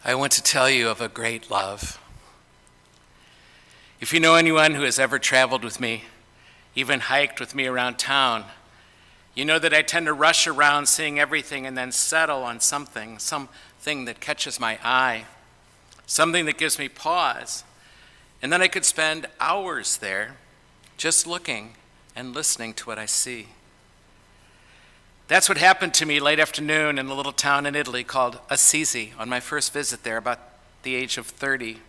I want to tell you of a great love. If you know anyone who has ever traveled with me, even hiked with me around town, you know that I tend to rush around seeing everything and then settle on something that catches my eye, something that gives me pause. And then I could spend hours there just looking and listening to what I see. That's what happened to me late afternoon in a little town in Italy called Assisi on my first visit there, about the age of 30.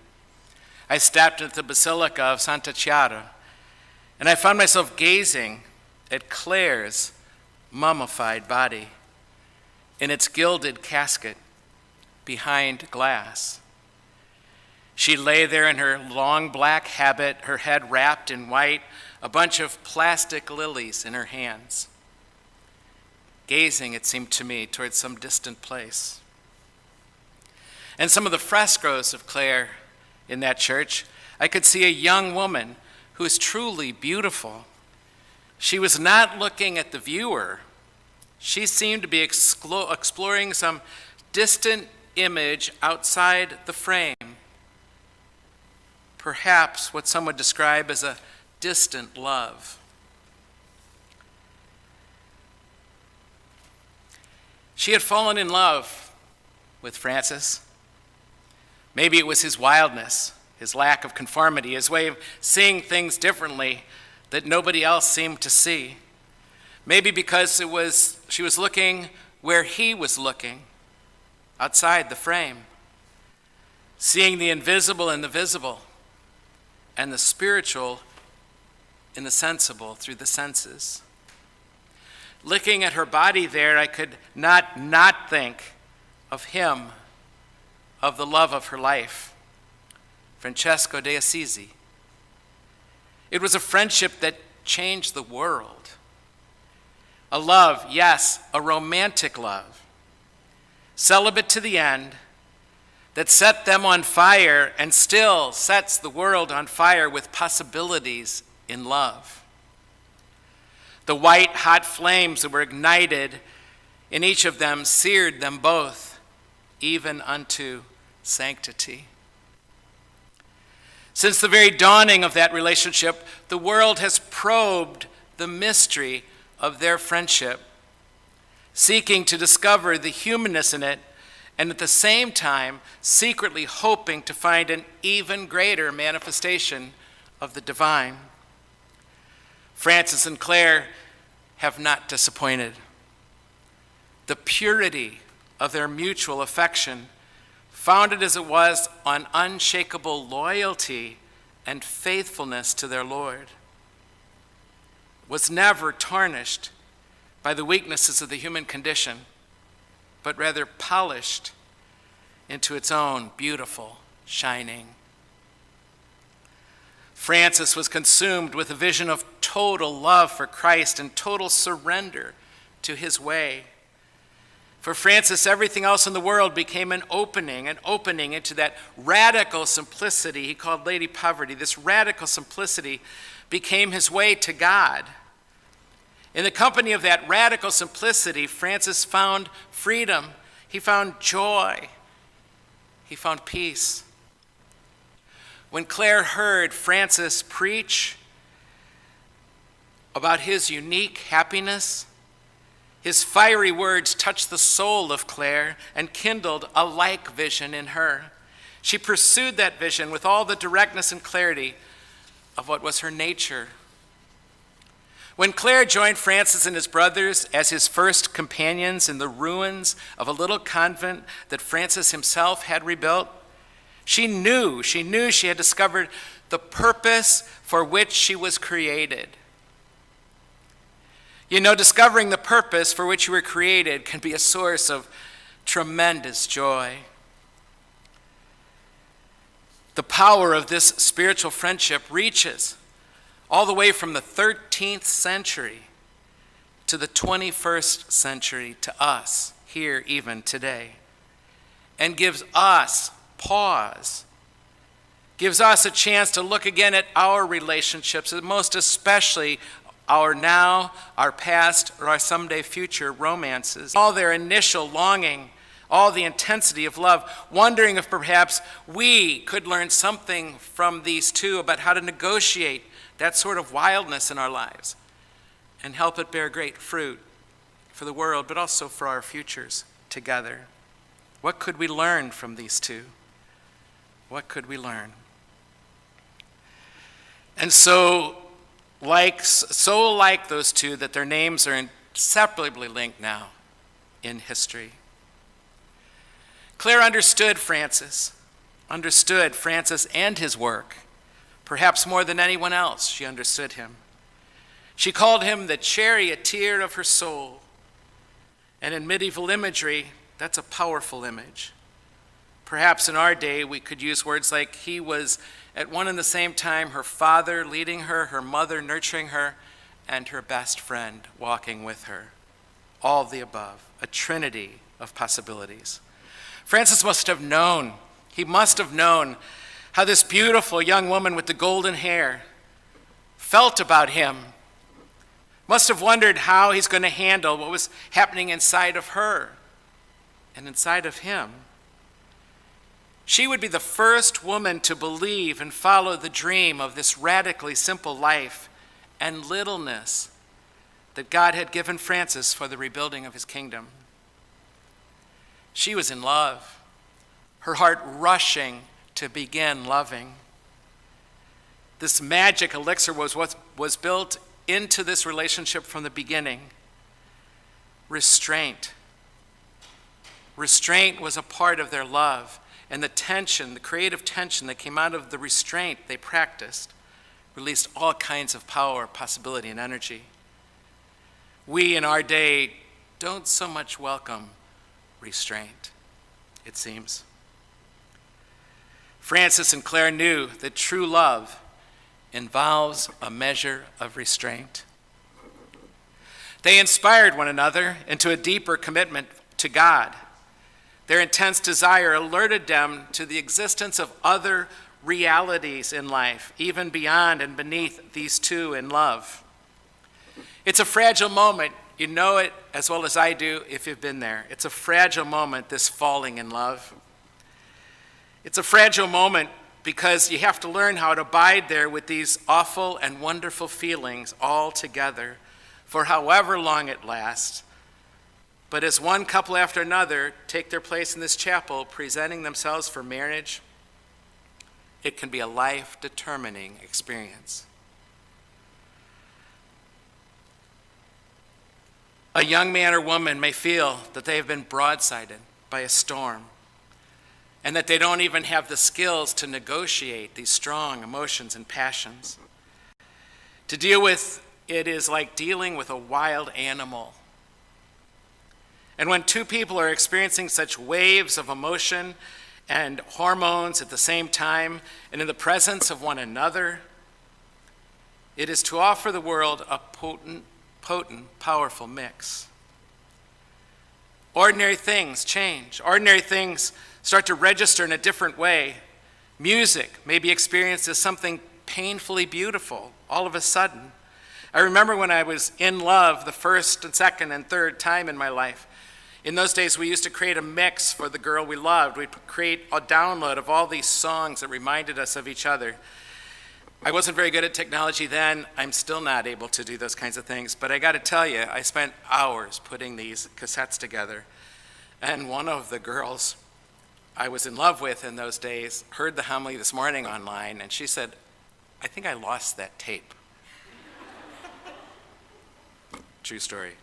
I stopped at the Basilica of Santa Chiara, and I found myself gazing at Claire's mummified body in its gilded casket behind glass. She lay there in her long black habit, her head wrapped in white, a bunch of plastic lilies in her hands, gazing, it seemed to me, towards some distant place. And some of the frescoes of Claire in that church, I could see a young woman who is truly beautiful. She was not looking at the viewer. She seemed to be exploring some distant image outside the frame. Perhaps what some would describe as a distant love. She had fallen in love with Francis. Maybe it was his wildness, his lack of conformity, his way of seeing things differently that nobody else seemed to see. Maybe because she was looking where he was looking, outside the frame, seeing the invisible in the visible, and the spiritual in the sensible through the senses. Looking at her body there, I could not think of him, of the love of her life, Francesco de Assisi. It was a friendship that changed the world. A love, yes, a romantic love, celibate to the end, that set them on fire and still sets the world on fire with possibilities in love. The white hot flames that were ignited in each of them seared them both, even unto sanctity. Since the very dawning of that relationship, the world has probed the mystery of their friendship, seeking to discover the humanness in it, and at the same time, secretly hoping to find an even greater manifestation of the divine. Francis and Claire have not disappointed. The purity of their mutual affection, founded as it was on unshakable loyalty and faithfulness to their Lord, was never tarnished by the weaknesses of the human condition, but rather polished into its own beautiful shining. Francis was consumed with a vision of total love for Christ and total surrender to his way. For Francis, everything else in the world became an opening into that radical simplicity he called Lady Poverty. This radical simplicity became his way to God. In the company of that radical simplicity, Francis found freedom. He found joy. He found peace. When Claire heard Francis preach about his unique happiness, his fiery words touched the soul of Claire and kindled a like vision in her. She pursued that vision with all the directness and clarity of what was her nature. When Claire joined Francis and his brothers as his first companions in the ruins of a little convent that Francis himself had rebuilt, she knew she had discovered the purpose for which she was created. You know, discovering the purpose for which you were created can be a source of tremendous joy. The power of this spiritual friendship reaches all the way from the 13th century to the 21st century to us, here even today, and gives us pause, gives us a chance to look again at our relationships, and most especially our now, our past, or our someday future romances. All their initial longing, all the intensity of love, wondering if perhaps we could learn something from these two about how to negotiate that sort of wildness in our lives and help it bear great fruit for the world, but also for our futures together. What could we learn from these two? What could we learn? And so like those two, that their names are inseparably linked now in history. Claire understood Francis and his work. Perhaps more than anyone else, she understood him. She called him the charioteer of her soul. And in medieval imagery, that's a powerful image. Perhaps in our day, we could use words like he was at one and the same time her father leading her, her mother nurturing her, and her best friend walking with her. All of the above, a trinity of possibilities. Francis must have known how this beautiful young woman with the golden hair felt about him. Must have wondered how he's going to handle what was happening inside of her and inside of him. She would be the first woman to believe and follow the dream of this radically simple life and littleness that God had given Francis for the rebuilding of his kingdom. She was in love, her heart rushing to begin loving. This magic elixir was what was built into this relationship from the beginning. Restraint. Restraint was a part of their love, and the tension, the creative tension that came out of the restraint they practiced, released all kinds of power, possibility, and energy. We in our day don't so much welcome restraint, it seems. Francis and Claire knew that true love involves a measure of restraint. They inspired one another into a deeper commitment to God. Their intense desire alerted them to the existence of other realities in life, even beyond and beneath these two in love. It's a fragile moment. You know it as well as I do if you've been there. It's a fragile moment, this falling in love. It's a fragile moment because you have to learn how to abide there with these awful and wonderful feelings all together for however long it lasts. But as one couple after another take their place in this chapel, presenting themselves for marriage, it can be a life-determining experience. A young man or woman may feel that they have been broadsided by a storm and that they don't even have the skills to negotiate these strong emotions and passions. To deal with it is like dealing with a wild animal. And when two people are experiencing such waves of emotion and hormones at the same time and in the presence of one another, it is to offer the world a potent, powerful mix. Ordinary things change. Ordinary things start to register in a different way. Music may be experienced as something painfully beautiful all of a sudden. I remember when I was in love the first and second and third time in my life. In those days, we used to create a mix for the girl we loved. We'd create a download of all these songs that reminded us of each other. I wasn't very good at technology then. I'm still not able to do those kinds of things. But I got to tell you, I spent hours putting these cassettes together. And one of the girls I was in love with in those days heard the homily this morning online, and she said, "I think I lost that tape." True story.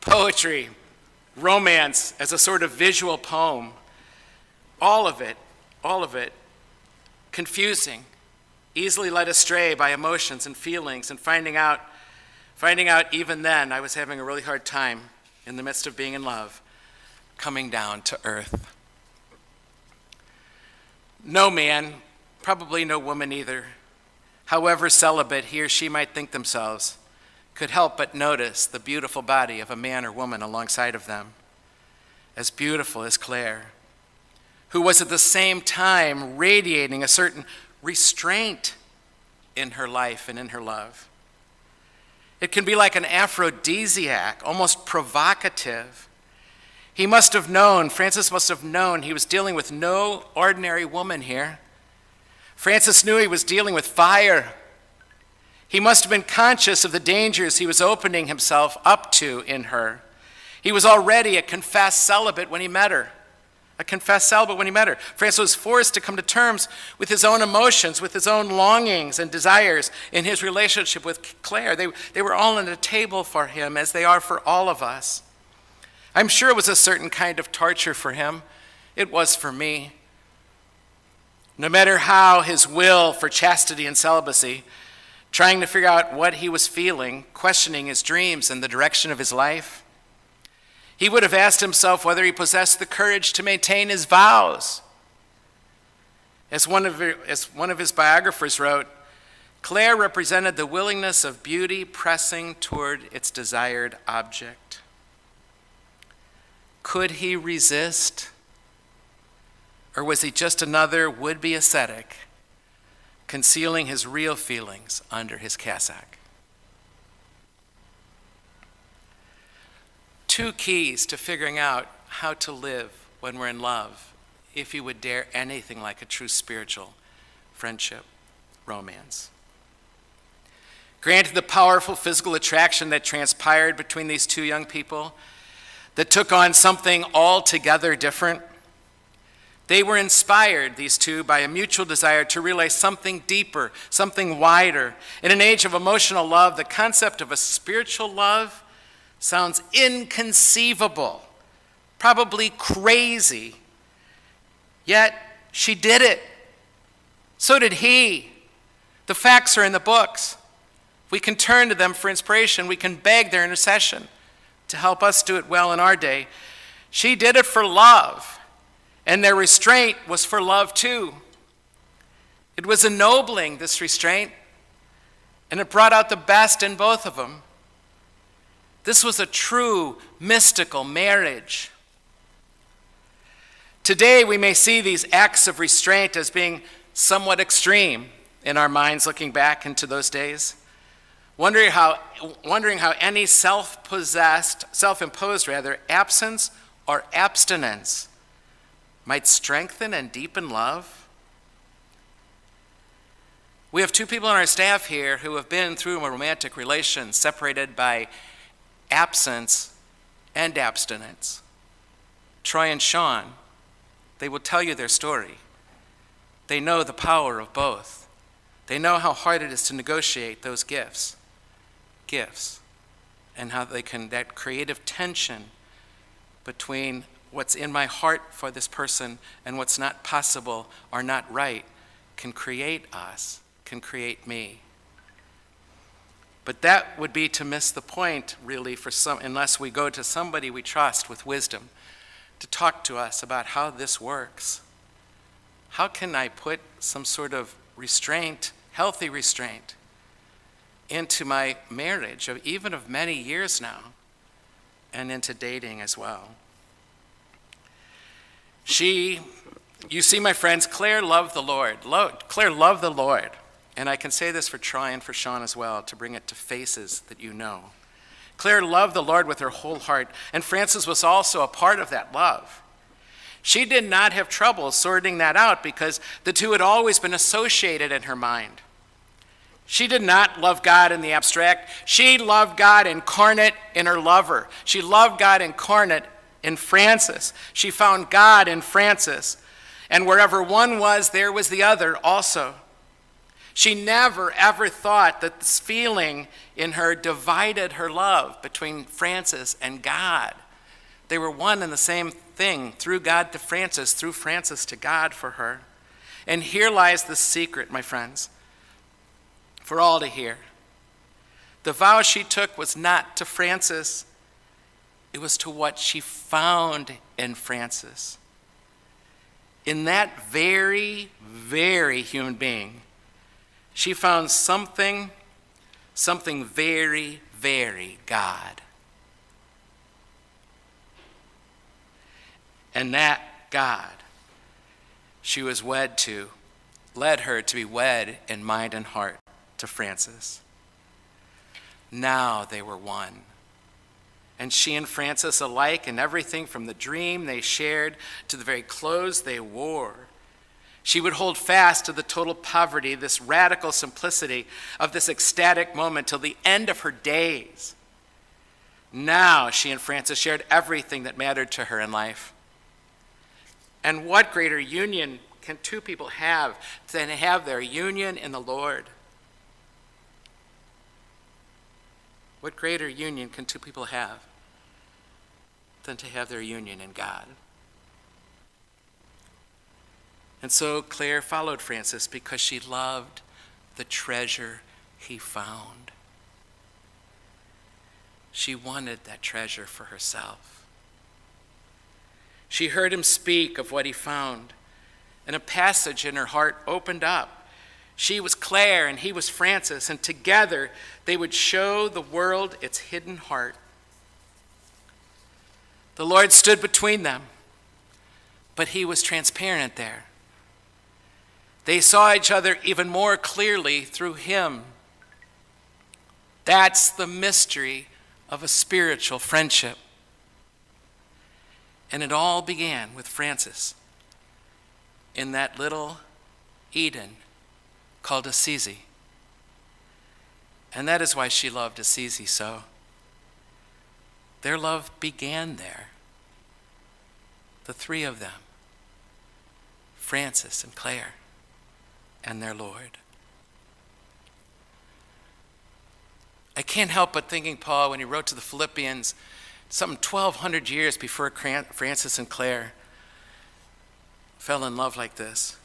Poetry, romance as a sort of visual poem, all of it, confusing, easily led astray by emotions and feelings, and finding out even then I was having a really hard time in the midst of being in love, coming down to earth. No man, probably no woman either, however celibate he or she might think themselves, could help but notice the beautiful body of a man or woman alongside of them, as beautiful as Claire, who was at the same time radiating a certain restraint in her life and in her love. It can be like an aphrodisiac, almost provocative. He must have known, Francis must have known, he was dealing with no ordinary woman here. Francis knew he was dealing with fire. He must have been conscious of the dangers he was opening himself up to in her. He was already a confessed celibate when he met her. Francis was forced to come to terms with his own emotions, with his own longings and desires in his relationship with Claire. They were all on the table for him, as they are for all of us. I'm sure it was a certain kind of torture for him. It was for me. No matter how his will for chastity and celibacy, trying to figure out what he was feeling, questioning his dreams and the direction of his life, he would have asked himself whether he possessed the courage to maintain his vows. As one of his biographers wrote, Claire represented the willingness of beauty pressing toward its desired object. Could he resist? Or was he just another would-be ascetic, concealing his real feelings under his cassock? Two keys to figuring out how to live when we're in love, if you would dare anything like a true spiritual friendship, romance. Granted the powerful physical attraction that transpired between these two young people, that took on something altogether different, they were inspired, these two, by a mutual desire to realize something deeper, something wider. In an age of emotional love, the concept of a spiritual love sounds inconceivable, probably crazy. Yet she did it. So did he. The facts are in the books. We can turn to them for inspiration. We can beg their intercession to help us do it well in our day. She did it for love, and their restraint was for love too. It was ennobling, this restraint, and it brought out the best in both of them. This was a true mystical marriage. Today, we may see these acts of restraint as being somewhat extreme in our minds looking back into those days, wondering how any self-imposed absence or abstinence might strengthen and deepen love. We have two people on our staff here who have been through a romantic relation separated by absence and abstinence. Troy and Sean, they will tell you their story. They know the power of both. They know how hard it is to negotiate those gifts, and how that creative tension between what's in my heart for this person and what's not possible or not right can create us, can create me. But that would be to miss the point, really, unless we go to somebody we trust with wisdom to talk to us about how this works. How can I put some sort of restraint, healthy restraint, into my marriage, even of many years now, and into dating as well? You see, my friends, Claire loved the Lord. Claire loved the Lord. And I can say this for Troy and for Sean as well, to bring it to faces that you know. Claire loved the Lord with her whole heart, and Francis was also a part of that love. She did not have trouble sorting that out because the two had always been associated in her mind. She did not love God in the abstract. She loved God incarnate in her lover. She loved God incarnate in Francis. She found God in Francis. And wherever one was, there was the other also. She never, ever thought that this feeling in her divided her love between Francis and God. They were one and the same thing, through God to Francis, through Francis to God for her. And here lies the secret, my friends, for all to hear. The vow she took was not to Francis, it was to what she found in Francis. In that very, very human being, she found something very, very God. And that God she was wed to led her to be wed in mind and heart to Francis. Now they were one. and she and Francis alike, and everything from the dream they shared to the very clothes they wore. She would hold fast to the total poverty, this radical simplicity of this ecstatic moment till the end of her days. Now she and Francis shared everything that mattered to her in life. And what greater union can two people have than to have their union in the Lord? What greater union can two people have than to have their union in God? And so Claire followed Francis because she loved the treasure he found. She wanted that treasure for herself. She heard him speak of what he found, and a passage in her heart opened up. She was Claire and he was Francis, and together they would show the world its hidden heart. The Lord stood between them, but he was transparent there. They saw each other even more clearly through him. That's the mystery of a spiritual friendship. And it all began with Francis in that little Eden called Assisi. And that is why she loved Assisi so. Their love began there. The three of them, Francis and Claire and their Lord. I can't help but thinking, Paul, when he wrote to the Philippians, some 1,200 years before Francis and Claire fell in love like this.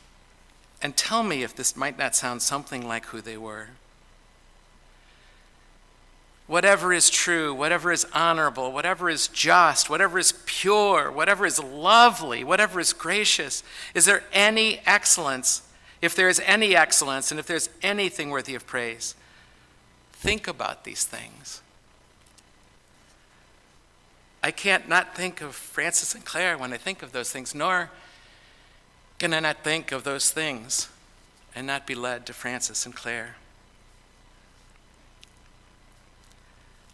And tell me if this might not sound something like who they were. Whatever is true, whatever is honorable, whatever is just, whatever is pure, whatever is lovely, whatever is gracious, is there any excellence? If there is any excellence, and if there's anything worthy of praise, think about these things. I can't not think of Francis and Claire when I think of those things, nor can I not think of those things and not be led to Francis and Claire.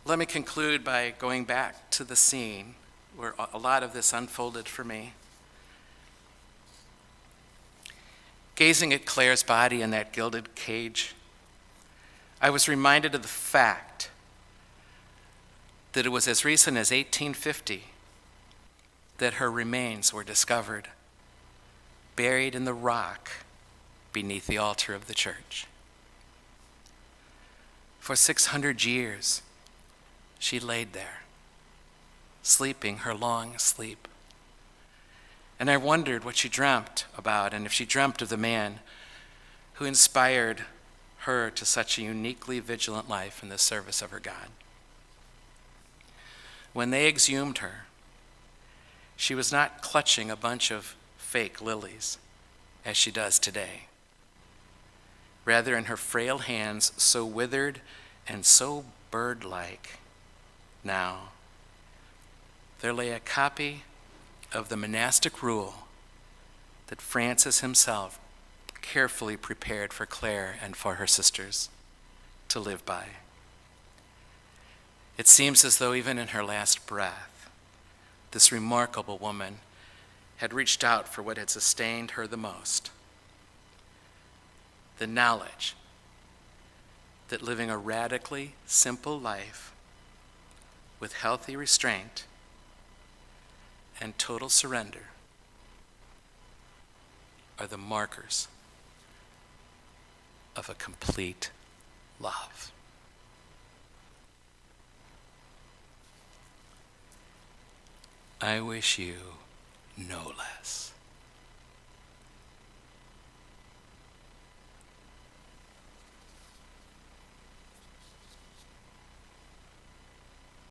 Let me conclude by going back to the scene where a lot of this unfolded for me. Gazing at Claire's body in that gilded cage, I was reminded of the fact that it was as recent as 1850 that her remains were discovered, buried in the rock beneath the altar of the church. For 600 years, she laid there, sleeping her long sleep. And I wondered what she dreamt about, and if she dreamt of the man who inspired her to such a uniquely vigilant life in the service of her God. When they exhumed her, she was not clutching a bunch of fake lilies, as she does today. Rather, in her frail hands, so withered and so bird-like now, there lay a copy of the monastic rule that Francis himself carefully prepared for Claire and for her sisters to live by. It seems as though even in her last breath, this remarkable woman had reached out for what had sustained her the most: the knowledge that living a radically simple life with healthy restraint and total surrender are the markers of a complete love. I wish you no less.